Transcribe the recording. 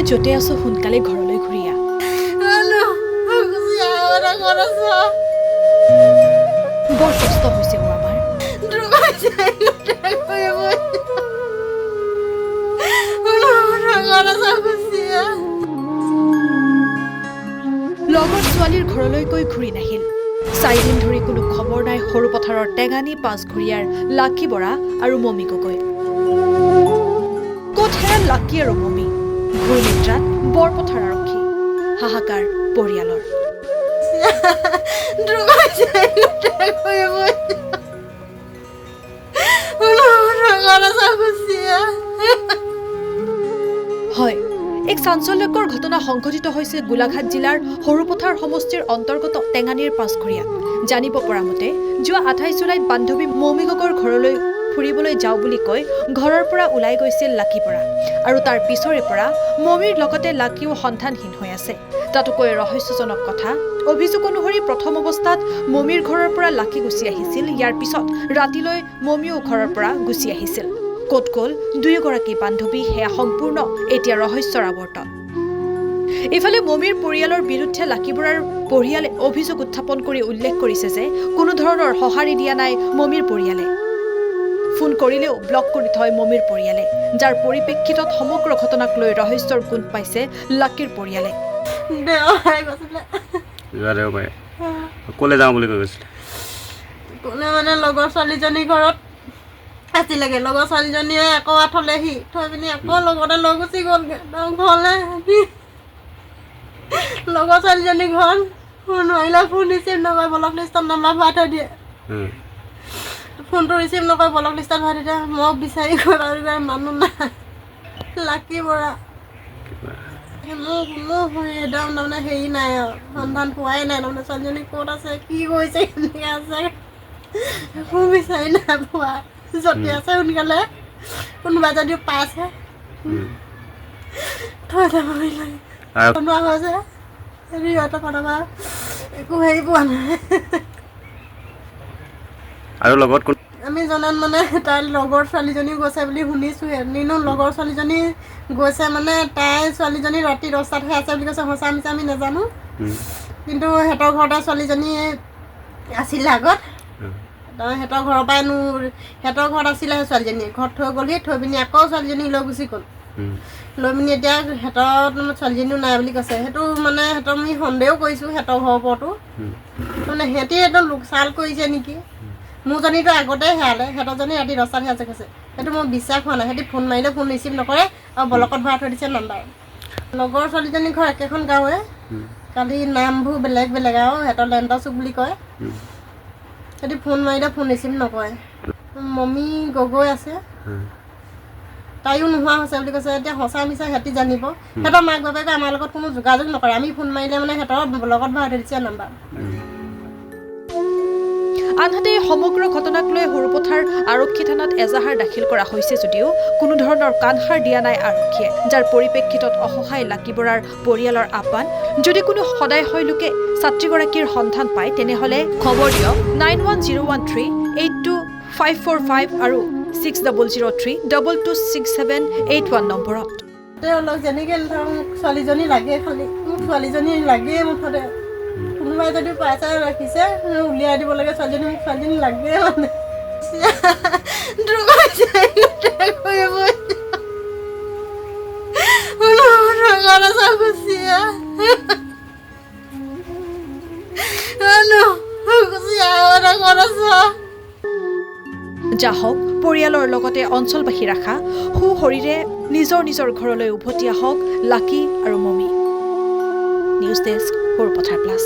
য'তে আছো সোনকালে ঘৰলৈ ঘূৰি আহ। বৰ কষ্ট হৈছে আমাৰ। লগৰ ছোৱালীৰ ঘৰলৈ গৈ ঘূৰি নাহিল। 4 দিন ধৰি কোনো খবৰ নাই সৰু পথাৰৰ টেঙানী পাঁচঘৰীয়াৰ লাকী বৰা আৰু মমী গগৈ। ক'ত হেৰাল লাকী আৰু মমী? ঘূৰ নিদ্ৰাত বৰপথাৰ আৰক্ষী। হাহাকাৰ পৰিয়ালৰ। হয়, এক চাঞ্চল্যকৰ ঘটনা সংঘটিত হৈছে গোলাঘাট জিলাৰ সৰুপথাৰ সমষ্টিৰ অন্তৰ্গত টেঙানীৰ পাঁচঘৰীয়াত। জানিব পৰা মতে যোৱা 28 জুলাইত বান্ধৱী মমী গগৈৰ ঘৰলৈ ফুৰিবলৈ যাওঁ বুলি কৈ ঘৰৰ পৰা ওলাই গৈছিল লাকী বৰা আৰু তাৰ পিছৰে পৰা মমীৰ লগতে লাকীও সন্ধানহীন হৈ আছে। তাতোকৈ ৰহস্যজনক কথা, অভিযোগ অনুসৰি প্ৰথম অৱস্থাত মমীৰ ঘৰৰ পৰা লাকী গুচি আহিছিল। ইয়াৰ পিছত ৰাতিলৈ মমীও ঘৰৰ পৰা গুচি আহিছিল। ক'ত গ'ল দুয়োগৰাকী বান্ধৱী সেয়া সম্পূৰ্ণ এতিয়া ৰহস্যৰ আৱৰ্তন। ইফালে মমীৰ পৰিয়ালৰ বিৰুদ্ধে লাকী বৰাৰ পৰিয়ালে অভিযোগ উত্থাপন কৰি উল্লেখ কৰিছে যে কোনো ধৰণৰ সঁহাৰি দিয়া নাই মমীৰ পৰিয়ালে। ফোন কৰিলেও ব্লক কৰি থয় মমীৰ পৰিয়ালে, যাৰ পৰিপ্ৰেক্ষিতত সমগ্ৰ ঘটনাক লৈ ৰহস্যৰ গোন্ধ পাইছে লাকীৰ পৰিয়ালে। ক'লে যাওঁ বুলি কৈ গৈছিলে? কোনে মানে লগৰ ছোৱালীজনীৰ ঘৰত আছিলেগৈ। লগৰ ছোৱালীজনীয়ে আকৌ থ'লেহি, থৈ পিনি আকৌ লগতে লৈ গুচি গ'লগৈ ঘৰলৈ। লগৰ ছোৱালীজনীৰ ঘৰত ফোন মাৰিলে ফোন ৰিচিভ নকৰে, ব্লক লিষ্টত নাম্বাৰ ভৰাই থৈ দিয়ে। ফোনটো ৰিচিভ নকৰে, ব্লক লিষ্টত ভৰাই থৈ দিয়ে। মোক বিচাৰি গৈ মানুহ নাই। লাকী বৰা মোৰ একদম তাৰমানে হেৰি নাই আৰু, সন্ধান পোৱাই নাই। তাৰমানে ছোৱালীজনী ক'ত আছে, কি কৰিছে, কেনেকৈ আছে, একো বিচাৰি নাই পোৱা। যদি আছে সোনকালে কোনোবা যদি পাইছে থৈ যাব লাগে। বনোৱা হৈছে সিহঁতৰ পৰা একো হেৰি পোৱা নাই। আৰু লগত আমি জনাত মানে তাইৰ লগৰ ছোৱালীজনীও গৈছে বুলি শুনিছোঁ। এদিনো লগৰ ছোৱালীজনী গৈছে মানে তাই ছোৱালীজনী ৰাতি 10টাতহে আছে বুলি কৈছে। সঁচা মিছা আমি নাজানো, কিন্তু সিহঁতৰ ঘৰতে ছোৱালীজনী আছিলে আগত। সিহঁতৰ ঘৰৰ পৰাই সিহঁতৰ ঘৰত আছিলে ছোৱালীজনী, ঘৰত থৈ গ'লহি। থৈ পিনি আকৌ ছোৱালীজনী লৈ গুচি গ'ল। লৈ পিনি এতিয়া সিহঁতৰ ছোৱালীজনীও নাই বুলি কৈছে। সেইটো মানে সিহঁতৰ আমি সন্দেহ কৰিছোঁ সিহঁতৰ ঘৰৰ ওপৰতো। তাৰমানে সিহঁতি একদম লোকচাল কৰিছে নেকি। মোৰজনীতো আগতে হেৰালে, সিহঁতৰজনী ৰাতি 10টাতহে আছে কৈছে। সেইটো মোৰ বিশ্বাস হোৱা নাই। সিহঁতি ফোন মাৰিলে ফোন ৰিচিভ নকৰে আৰু ব্লকত ভৰাই থৈ দিছে নাম্বাৰ। লগৰ ছোৱালীজনীৰ ঘৰ একেখন গাঁৱে, খালি নামবোৰ বেলেগ বেলেগ আৰু। সিহঁতৰ লেণ্টাৰ চুক বুলি কয়। সিহঁতি ফোন মাৰিলে ফোন ৰিচিভ নকৰে। মমী গগৈ আছে, তাইও নোহোৱা হৈছে বুলি কৈছে। এতিয়া সঁচা মিছা সিহঁতি জানিব। সিহঁতৰ মাক বাপেকে আমাৰ লগত কোনো যোগাযোগ নকৰে। আমি ফোন মাৰিলে মানে সিহঁতৰ ব্লকত ভৰাই থৈ দিছে নাম্বাৰ। আনহাতে সমগ্ৰ ঘটনাক লৈ সৰুপথাৰ আৰক্ষী থানাত এজাহাৰ দাখিল কৰা হৈছে যদিও কোনো ধৰণৰ কাণসাৰ দিয়া নাই আৰক্ষীয়ে, যাৰ পৰিপ্ৰেক্ষিতত অসহায় লাকী বৰাৰ পৰিয়ালৰ আহ্বান, যদি কোনো সদায় হয় লোকে ছাত্ৰীগৰাকীৰ সন্ধান পায় তেনেহ'লে খবৰ দিয়ক 9101382545 আৰু 6003226781 নম্বৰত। তেওঁলোক যেনেকৈ ধৰক ছোৱালীজনী লাগে, খালি মোক ছোৱালীজনী লাগেই। মুঠতে কোনোবাই যদি পইচা ৰাখিছে উলিয়াই দিব লাগে ছোৱালীজনী। মোক ছোৱালীজনী লাগে মানে। যাহক পৰিয়ালৰ লগতে অঞ্চলবাসীৰ আশা সুশৰীৰে নিজৰ নিজৰ ঘৰলৈ উভতি আহক লাকী আৰু Momi. News desk, Sarupathar plus.